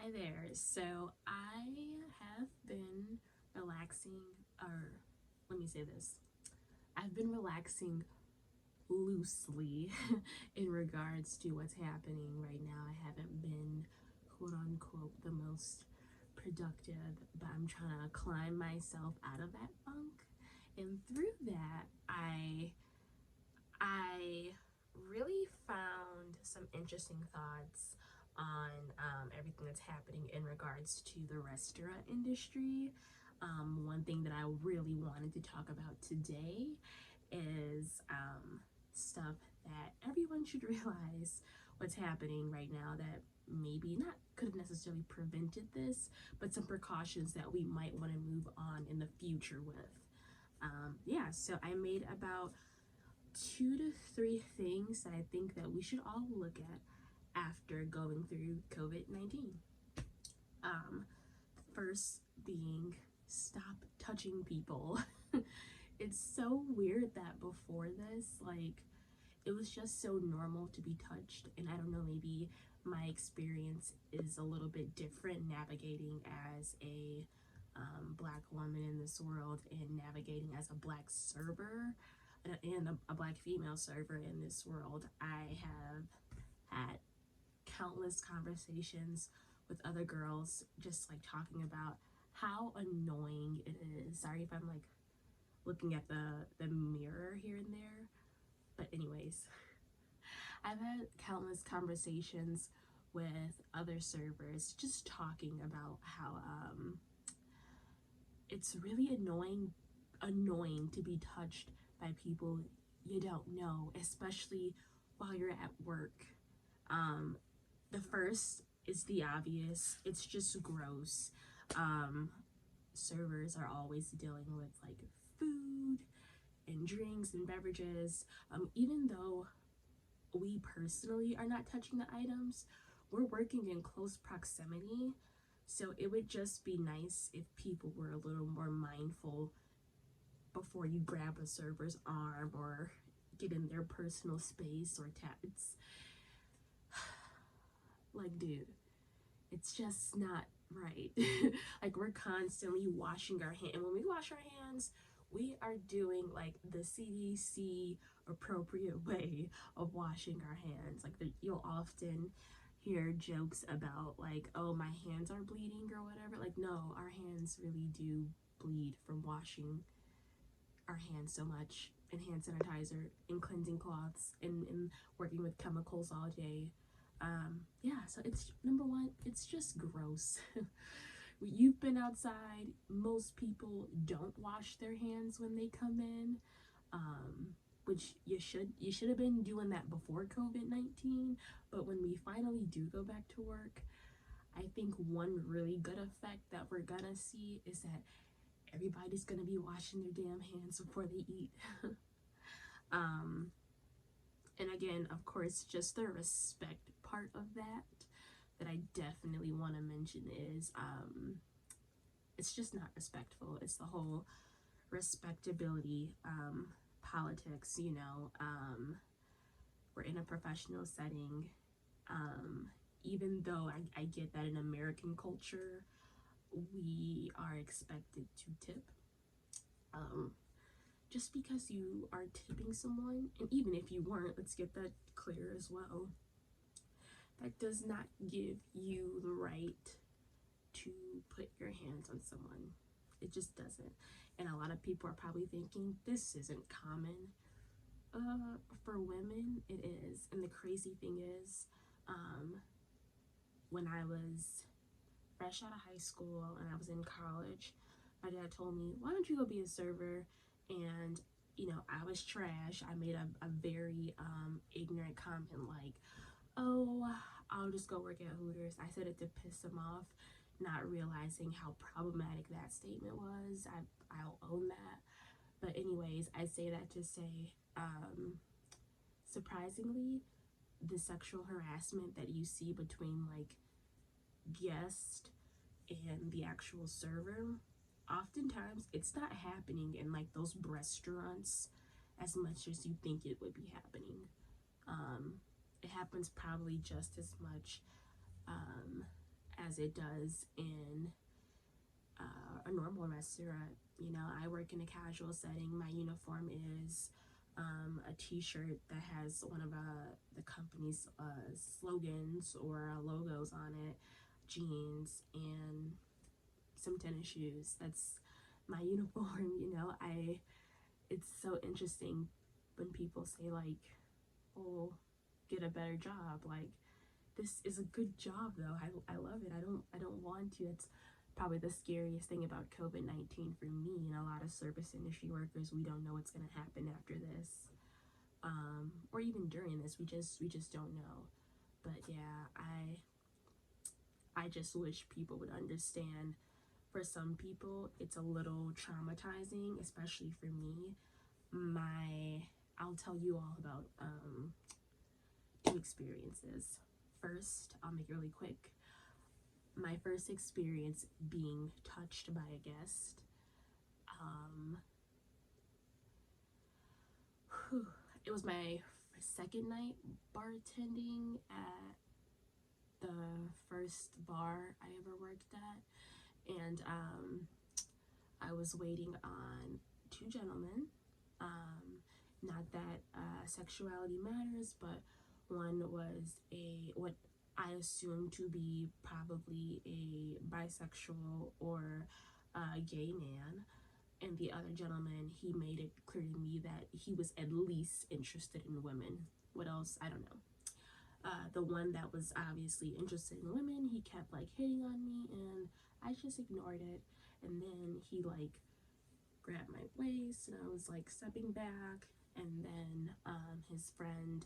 Hi there. So I have been relaxing, or let me say this. I've been relaxing loosely in regards to what's happening right now. I haven't been quote unquote the most productive, but I'm trying to climb myself out of that funk. And through that, I really found some interesting thoughts on everything that's happening in regards to the restaurant industry. One thing that I really wanted to talk about today is stuff that everyone should realize what's happening right now that maybe not could have necessarily prevented this, but some precautions that we might want to move on in the future with. Yeah, so I made about 2 to 3 things that I think that we should all look at after going through COVID-19. Um, First being stop touching people. It's so weird that before this, like, it was just so normal to be touched, and I don't know, maybe my experience is a little bit different navigating as a black woman in this world and navigating as a black server and a black female server in this world. I have had countless conversations with other girls just like talking about how annoying it is. Sorry if I'm like looking at the mirror here and there, but anyways, I've had countless conversations with other servers just talking about how it's really annoying to be touched by people you don't know, especially while you're at work. um the first is the obvious. It's just gross. um Servers are always dealing with like food and drinks and beverages. Even though we personally are not touching the items, we're working in close proximity. So it would just be nice if people were a little more mindful before you grab a server's arm or get in their personal space or tap. It's like, dude, it's just not right. Like, we're constantly washing our hands, and when we wash our hands, we are doing like the CDC appropriate way of washing our hands. Like, you'll often hear jokes about like, oh, my hands are bleeding or whatever. Like, no, our hands really do bleed from washing our hands so much, and hand sanitizer and cleansing cloths and working with chemicals all day. Yeah, so it's number one, it's just gross. You've been outside, most people don't wash their hands when they come in, which you should have been doing that before COVID-19. But when we finally do go back to work, I think one really good effect that we're gonna see is that everybody's gonna be washing their damn hands before they eat. um and again, of course, just the respect part of that I definitely want to mention is it's just not respectful. It's the whole respectability politics, we're in a professional setting. Even though I get that in American culture we are expected to tip, um, just because you are tipping someone, and even if you weren't, let's get that clear as well, that does not give you the right to put your hands on someone. It just doesn't. And a lot of people are probably thinking this isn't common. For women, it is. And the crazy thing is, when I was fresh out of high school and I was in college, my dad told me, why don't you go be a server? And I was trash. I made a very ignorant comment like, oh, I'll just go work at Hooters. I said it to piss him off, not realizing how problematic that statement was. I'll own that. But anyways, I say that to say, surprisingly, the sexual harassment that you see between like guest and the actual server, oftentimes it's not happening in like those restaurants as much as you think it would be happening. It happens probably just as much as it does in a normal restaurant. You know, I work in a casual setting. My uniform is a t-shirt that has one of the company's slogans or logos on it, jeans, and some tennis shoes. That's my uniform. You know, it's so interesting when people say like, oh, get a better job. Like, this is a good job though. I love it. I don't want to. It's probably the scariest thing about COVID-19 for me and a lot of service industry workers. We don't know what's going to happen after this, or even during this. We just don't know. But yeah, I just wish people would understand. For some people, it's a little traumatizing, especially for me. I'll tell you all about two experiences. First, I'll make it really quick. My first experience being touched by a guest. It was my second night bartending at the first bar I ever worked at, and I was waiting on two gentlemen. Not that sexuality matters, but one was what I assumed to be probably a bisexual or a gay man, and the other gentleman, he made it clear to me that he was at least interested in women. What else? I don't know. The one that was obviously interested in women, he kept like hitting on me, and I just ignored it. And then he like grabbed my waist, and I was like stepping back, and then his friend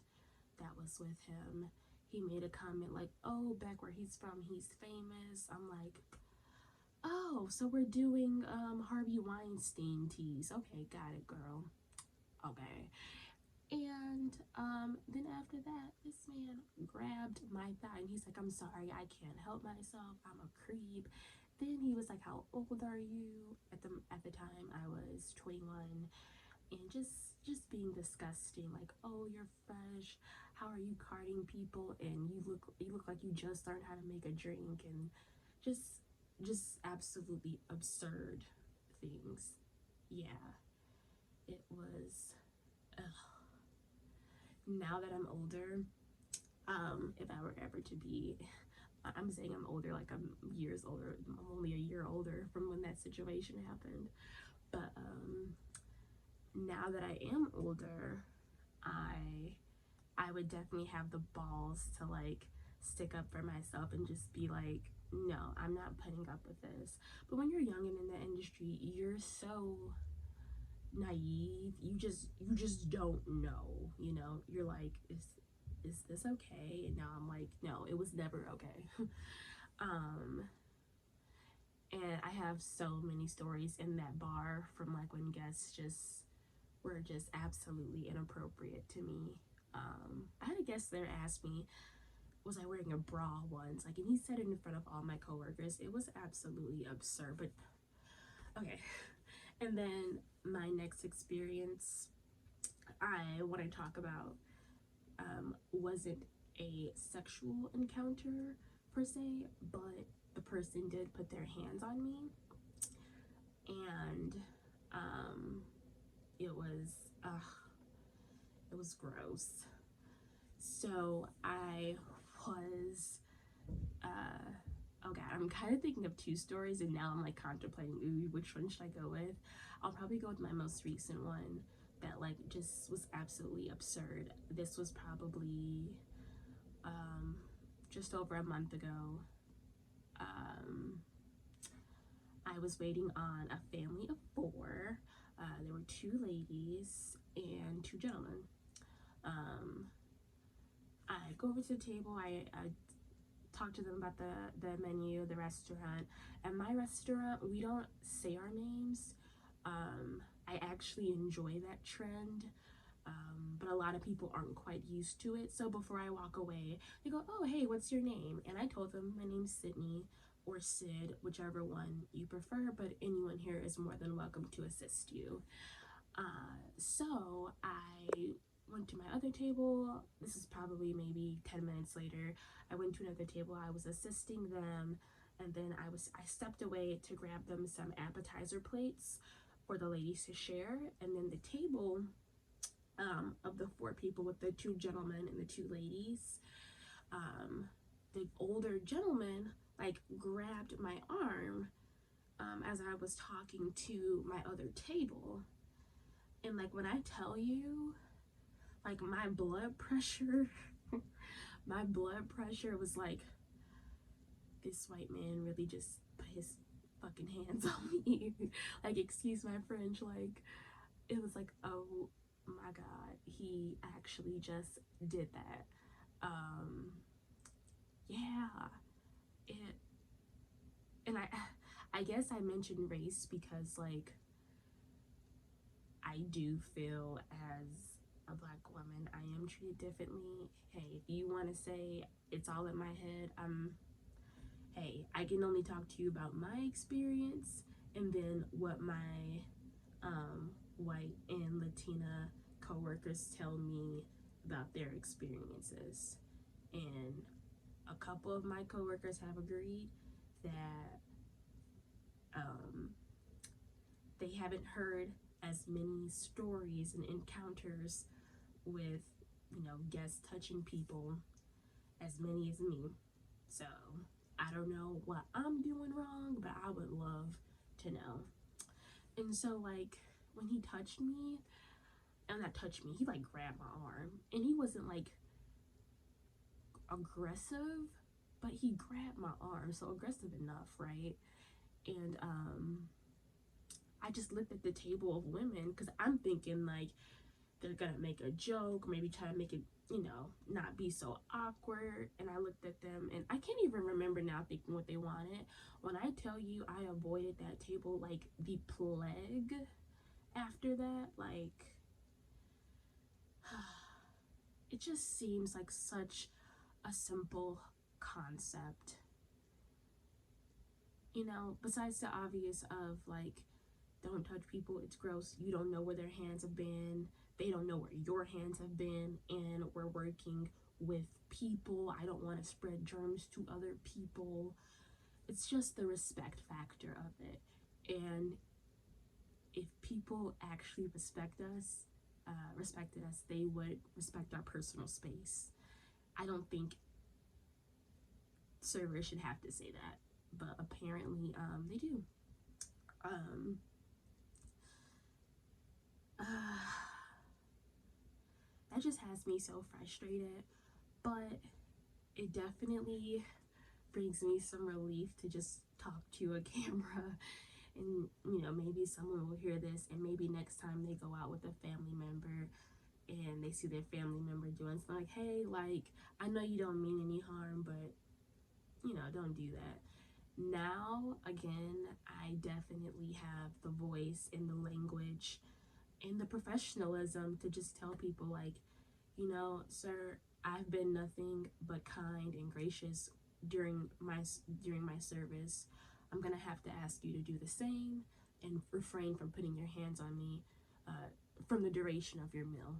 that was with him, he made a comment like, oh, back where he's from, he's famous. I'm like, oh, so we're doing Harvey Weinstein teas. Okay, got it, girl. Okay. And then after that, this man grabbed my thigh, and he's like, I'm sorry, I can't help myself, I'm a creep. Then he was like, how old are you? At the time I was 21, and just being disgusting, like, oh, you're fresh, how are you carding people, and you look like you just learned how to make a drink, and just absolutely absurd things. Yeah, it was now that I'm older, if I were ever to be, I'm saying I'm older, like I'm years older, I'm only a year older from when that situation happened, but now that I am older, I would definitely have the balls to like stick up for myself and just be like, no, I'm not putting up with this. But when you're young and in the industry, you're so naive. You just don't know, you know. You're like, is this okay? And now I'm like, no, it was never okay. um and I have so many stories in that bar from like when guests just were just absolutely inappropriate to me. I had a guest there ask me, was I wearing a bra once? Like, and he said it in front of all my coworkers. It was absolutely absurd, but okay. And then my next experience I want to talk about wasn't a sexual encounter per se, but the person did put their hands on me, and it was gross. So I was oh god, I'm kind of thinking of two stories, and now I'm like contemplating, ooh, which one should I go with? I'll probably go with my most recent one that like just was absolutely absurd. This was probably just over a month ago. I was waiting on a family of four. There were two ladies and two gentlemen. I go over to the table. I talk to them about the menu, the restaurant. At my restaurant, we don't say our names. I actually enjoy that trend, but a lot of people aren't quite used to it. So before I walk away, they go, oh, hey, what's your name? And I told them my name's Sydney, or Sid, whichever one you prefer, but anyone here is more than welcome to assist you. So I went to my other table. This is probably maybe 10 minutes later. I went to another table. I was assisting them, and then I stepped away to grab them some appetizer plates for the ladies to share. And then the table of the 4 people, with the 2 gentlemen and the 2 ladies, the older gentleman like grabbed my arm as I was talking to my other table. And like, when I tell you, like, my blood pressure was like, this white man really just put his fucking hands on me. Like, excuse my French. Like, it was like, oh my god, he actually just did that. Yeah, it, and I guess I mentioned race because, like, I do feel, as a Black woman, I am treated differently. Hey, if you want to say it's all in my head, hey, I can only talk to you about my experience and then what my white and Latina coworkers tell me about their experiences. And a couple of my coworkers have agreed that they haven't heard as many stories and encounters with, you know, guests touching people as many as me. So I don't know what I'm doing wrong, but I would love to know. And so, like, when he touched me, and not touched me, he like grabbed my arm, and he wasn't like aggressive, but he grabbed my arm, so aggressive enough, right? And I just looked at the table of women because I'm thinking like they're gonna make a joke, maybe try to make it, you know, not be so awkward. And I looked at them, and I can't even remember now thinking what they wanted. When I tell you I avoided that table like the plague after that, like, it just seems like such a simple concept, you know, besides the obvious of like, don't touch people, it's gross, you don't know where their hands have been, they don't know where your hands have been, and we're working with people, I don't want to spread germs to other people. It's just the respect factor of it. And if people actually respected us, they would respect our personal space. I don't think servers should have to say that, but apparently they do. That just has me so frustrated, but it definitely brings me some relief to just talk to a camera. And, you know, maybe someone will hear this, and maybe next time they go out with a family member and they see their family member doing something, like, hey, like, I know you don't mean any harm, but, you know, don't do that. Now, again, I definitely have the voice and the language and the professionalism to just tell people, like, you know, sir, I've been nothing but kind and gracious during my service. I'm gonna have to ask you to do the same and refrain from putting your hands on me from the duration of your meal.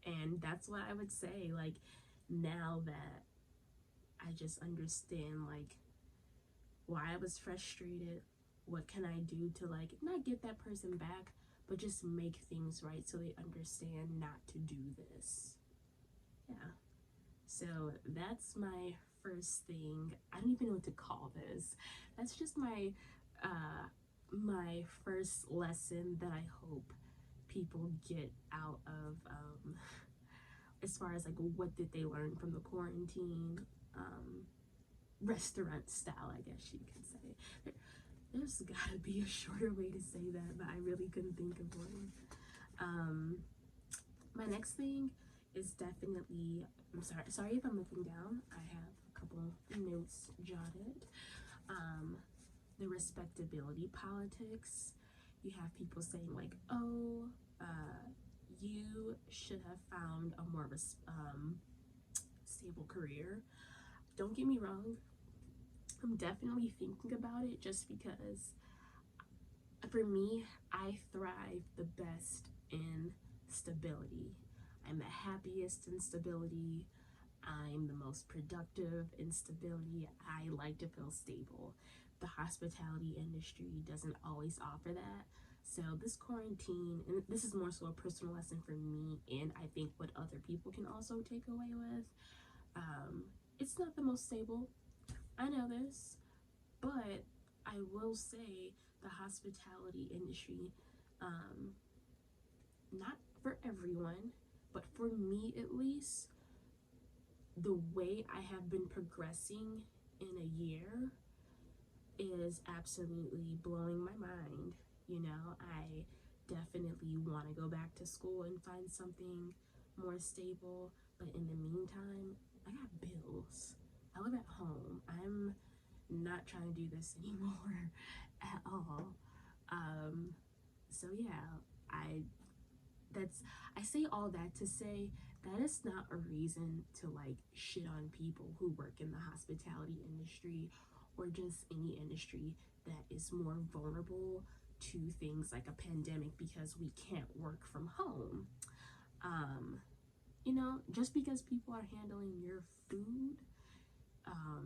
And that's what I would say, like, now that I just understand, like, why I was frustrated, what can I do to, like, not get that person back, but just make things right so they understand not to do this. Yeah. So that's my first thing. I don't even know what to call this. That's just my my first lesson that I hope people get out of as far as like what did they learn from the quarantine, restaurant style, I guess you could say. There's gotta be a shorter way to say that, but I really couldn't think of one. My next thing is definitely, I'm sorry if I'm looking down, I have a couple notes jotted. The respectability politics. You have people saying like, oh, you should have found a more stable career. Don't get me wrong, I'm definitely thinking about it, just because for me, I thrive the best in stability. I'm the happiest in stability. I'm the most productive in stability. I like to feel stable. The hospitality industry doesn't always offer that. So this quarantine, and this is more so a personal lesson for me, and I think what other people can also take away with, it's not the most stable. I know this, but I will say the hospitality industry, not for everyone, but for me at least, the way I have been progressing in a year is absolutely blowing my mind. You know, I definitely want to go back to school and find something more stable, but in the meantime, I got bills. I live at home. I'm not trying to do this anymore at all. So yeah, I I say all that to say that is not a reason to like shit on people who work in the hospitality industry or just any industry that is more vulnerable to things like a pandemic because we can't work from home. You know, just because people are handling your food, I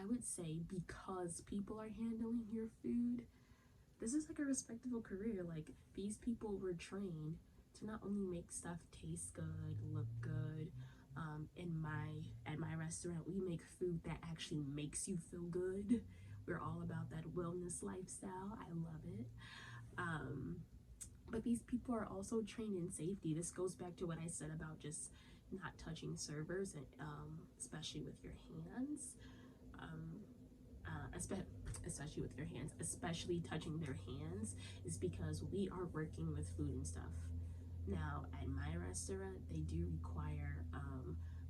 would say because people are handling your food, this is like a respectable career. Like, these people were trained to not only make stuff taste good, look good. At my restaurant, we make food that actually makes you feel good. We're all about that wellness lifestyle. I love it. But these people are also trained in safety. This goes back to what I said about just not touching servers, and especially with your hands. Especially with your hands, especially touching their hands, is because we are working with food and stuff. Now, at my restaurant, they do require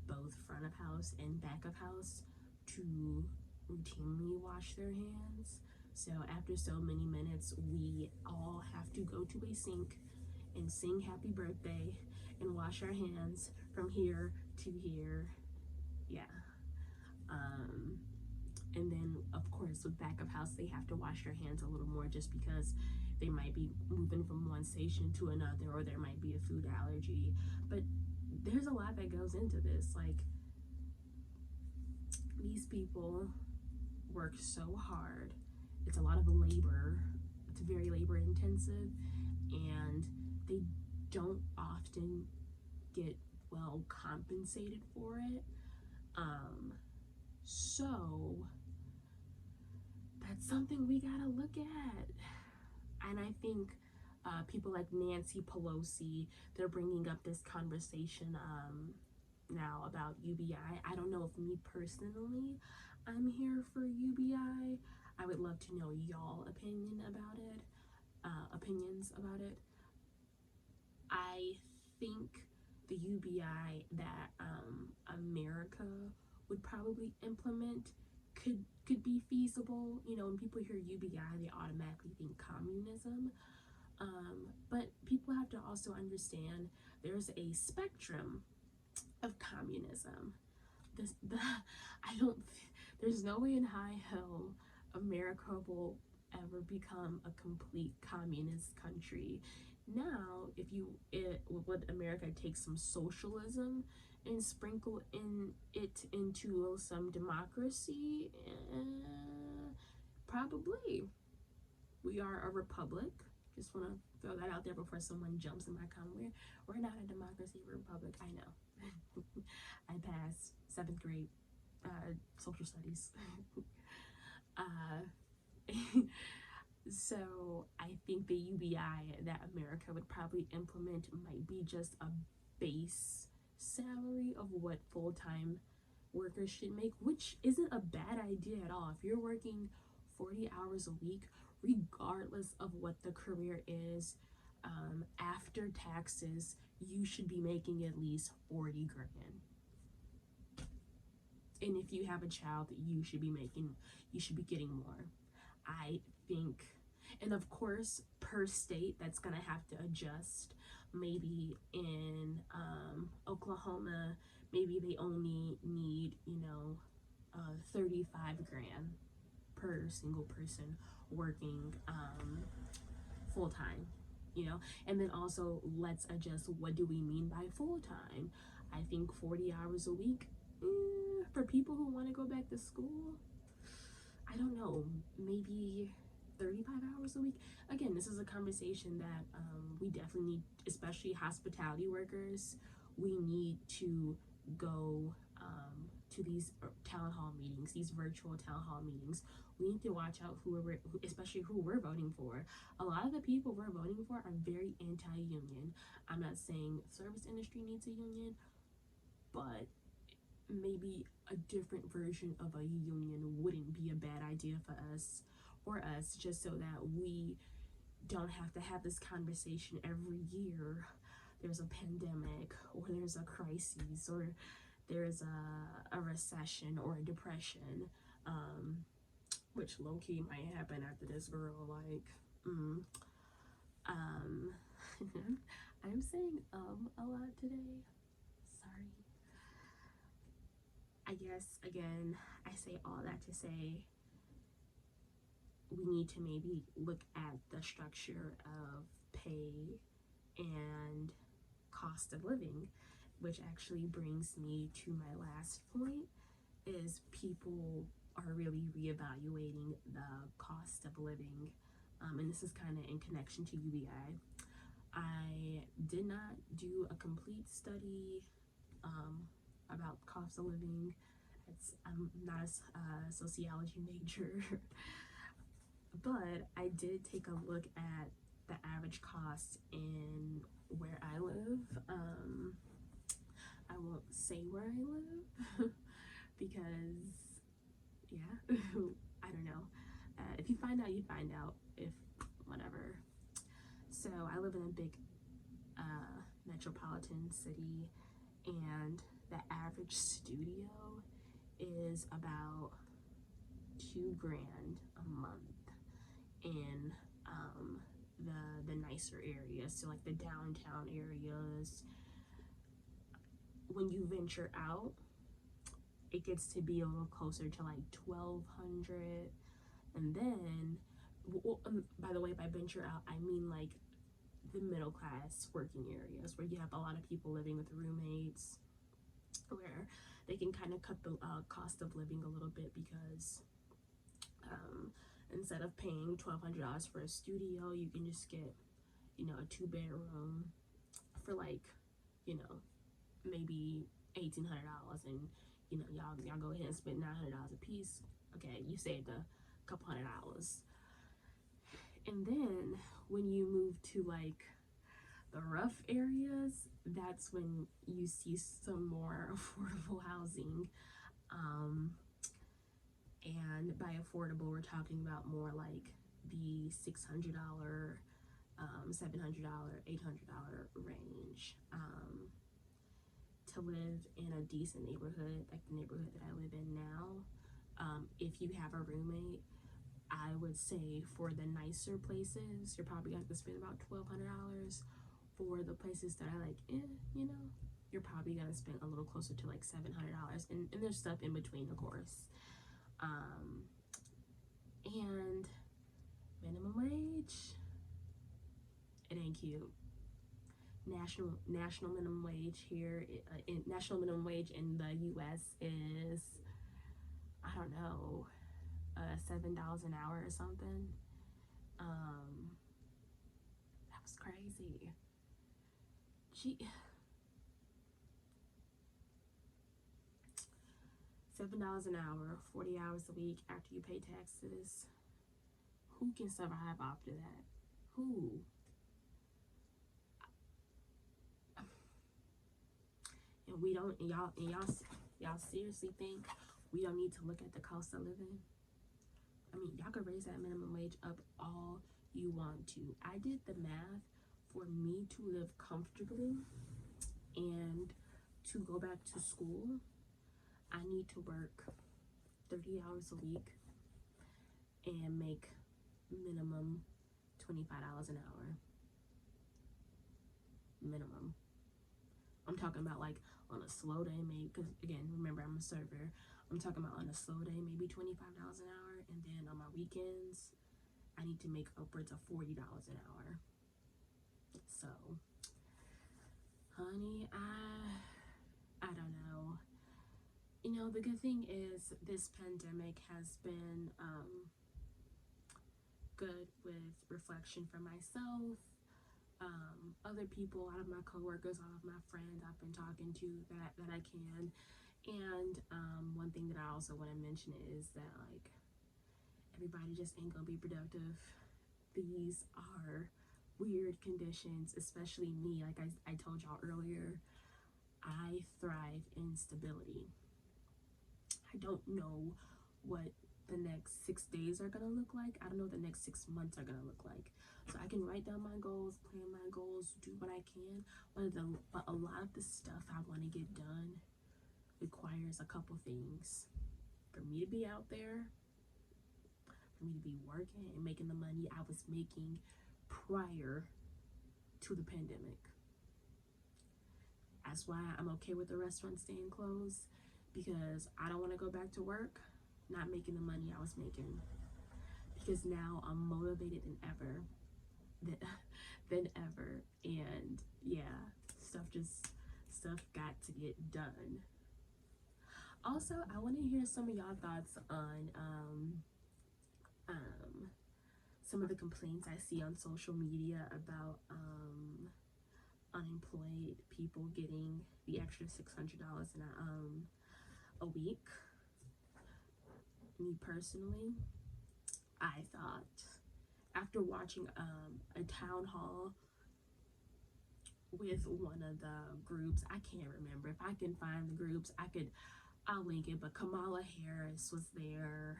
both front of house and back of house to routinely wash their hands. So after so many minutes, we all have to go to a sink and sing happy birthday and wash our hands from here to here. Yeah. And then, of course, with back of house, they have to wash their hands a little more just because they might be moving from one station to another, or there might be a food allergy. But there's a lot that goes into this. Like, these people work so hard. It's a lot of labor. It's very labor intensive, and they don't often get well compensated for it. So that's something we gotta look at. And I think people like Nancy Pelosi, they're bringing up this conversation now about UBI. I don't know if me personally, I'm here for UBI. I would love to know y'all opinions about it. I think the UBI that America would probably implement could be feasible. You know, when people hear UBI, they automatically think communism. But people have to also understand there's a spectrum of communism. There's no way in high hell America will ever become a complete communist country. Now, would America take some socialism and sprinkle into some democracy? Probably. We are a republic. Just want to throw that out there before someone jumps in my comment. We're not a democracy, we're a republic. I know. I passed 7th grade social studies. So I think the UBI that America would probably implement might be just a base salary of what full-time workers should make, which isn't a bad idea at all. If you're working 40 hours a week, regardless of what the career is, after taxes, you should be making at least 40 grand. And if you have a child, you should be getting more. I think, and of course, per state, that's gonna have to adjust. Maybe in Oklahoma, maybe they only need 35 grand per single person working full-time, you know. And then also, let's adjust, what do we mean by full-time? I think 40 hours a week, for people who want to go back to school, I don't know, maybe 35 hours a week. Again, this is a conversation that we definitely need, especially hospitality workers. We need to go to these town hall meetings, these virtual town hall meetings. We need to watch out especially who we're voting for. A lot of the people we're voting for are very anti-union. I'm not saying service industry needs a union, but maybe a different version of a union wouldn't be a bad idea for us, just so that we don't have to have this conversation every year. There's a pandemic, or there's a crisis, or there's a recession or a depression, which low-key might happen after this, girl. Like, I'm saying a lot today. Sorry. I guess, again, I say all that to say we need to maybe look at the structure of pay and cost of living, which actually brings me to my last point, is people are really reevaluating the cost of living. And this is kind of in connection to UBI. I did not do a complete study about cost of living. I'm not a sociology major, but I did take a look at the average cost in where I live. I won't say where I live because, yeah, I don't know. If you find out, you find out. If whatever. So I live in a big metropolitan city, and the average studio is about $2,000 a month in the nicer areas, so like the downtown areas. When you venture out, it gets to be a little closer to like $1,200. And then, by the way, by venture out, I mean like the middle class working areas where you have a lot of people living with roommates, where they can kind of cut the cost of living a little bit, because instead of paying $1,200 for a studio, you can just get, a 2-bedroom for like, maybe $1,800, and y'all go ahead and spend $900 a piece. Okay, you saved a couple $100. And then when you move to like the rough areas, that's when you see some more affordable housing. And by affordable, we're talking about more like the $600, $700, $800 range. To live in a decent neighborhood, like the neighborhood that I live in now, if you have a roommate, I would say for the nicer places, you're probably going to spend about $1,200. For the places that are like, you're probably going to spend a little closer to like $700. And there's stuff in between, of course. And minimum wage, it ain't cute. National minimum wage here, national minimum wage in the U.S. is, I don't know, $7 an hour or something. That was crazy. $7 an hour, 40 hours a week after you pay taxes. Who can survive after that? Who? And we don't, and y'all seriously think we don't need to look at the cost of living? I mean, y'all could raise that minimum wage up all you want to. I did the math. For me to live comfortably and to go back to school, I need to work 30 hours a week and make minimum $25 an hour. Minimum. I'm talking about like on a slow day, maybe, because again, remember, I'm a server. I'm talking about on a slow day, maybe $25 an hour, and then on my weekends, I need to make upwards of $40 an hour. So, honey, I don't know. You know, the good thing is this pandemic has been good with reflection for myself, other people, a lot of my coworkers, all of my friends I've been talking to that I can. And one thing that I also want to mention is that, like, everybody just ain't gonna be productive. These are weird conditions, especially me. Like I told y'all earlier, I thrive in stability. I don't know what the next 6 days are gonna look like. I don't know what the next 6 months are gonna look like. So I can write down my goals, plan my goals, do what I can, but a lot of the stuff I want to get done requires a couple things. For me to be out there, for me to be working and making the money I was making prior to the pandemic. That's why I'm okay with the restaurant staying closed, because I don't want to go back to work not making the money I was making, because now I'm motivated than ever. And yeah, stuff got to get done. Also, I want to hear some of y'all thoughts on some of the complaints I see on social media about unemployed people getting the extra $600 in a week. Me personally, I thought, after watching a town hall with one of the groups, I can't remember. If I can find the groups, I'll link it, but Kamala Harris was there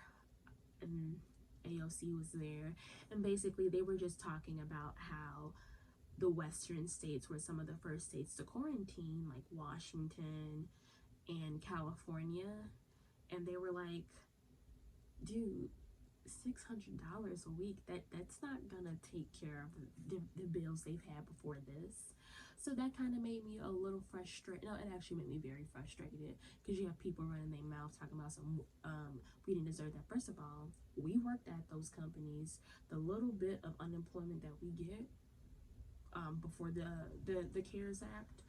and AOC was there, and basically they were just talking about how the western states were some of the first states to quarantine, like Washington and California, and they were like, dude, $600 a week, that's not gonna take care of the bills they've had before this. So that kind of made me a little frustrated. No, it actually made me very frustrated, because you have people running their mouth talking about some we didn't deserve that. First of all, we worked at those companies. The little bit of unemployment that we get before the CARES Act,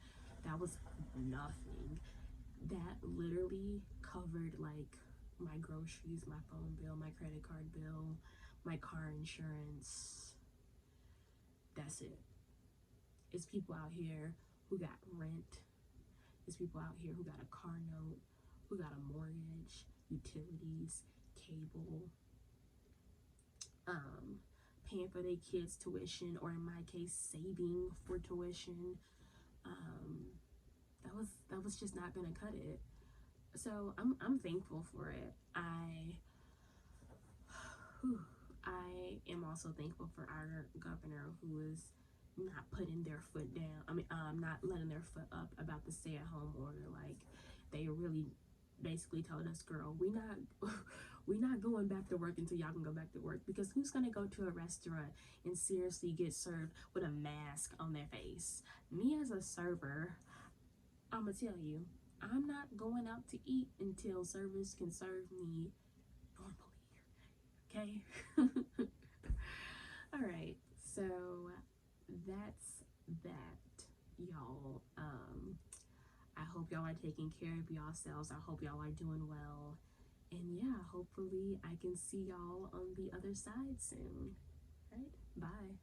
that was nothing. That literally covered like my groceries, my phone bill, my credit card bill, my car insurance. That's it. It's people out here who got rent. It's people out here who got a car note, who got a mortgage, utilities, cable, paying for their kids' tuition, or in my case, saving for tuition. That was just not gonna cut it. So I'm thankful for it. I am also thankful for our governor, who is not putting their foot down. Not letting their foot up about the stay-at-home order. Like, they really basically told us, girl, we not going back to work until y'all can go back to work, because who's gonna go to a restaurant and seriously get served with a mask on their face? Me as a server, I'm gonna tell you, I'm not going out to eat until servers can serve me normally. Okay? All right, so that's that, y'all. I hope y'all are taking care of yourselves. I hope y'all are doing well. And yeah, hopefully I can see y'all on the other side soon. All right? Bye.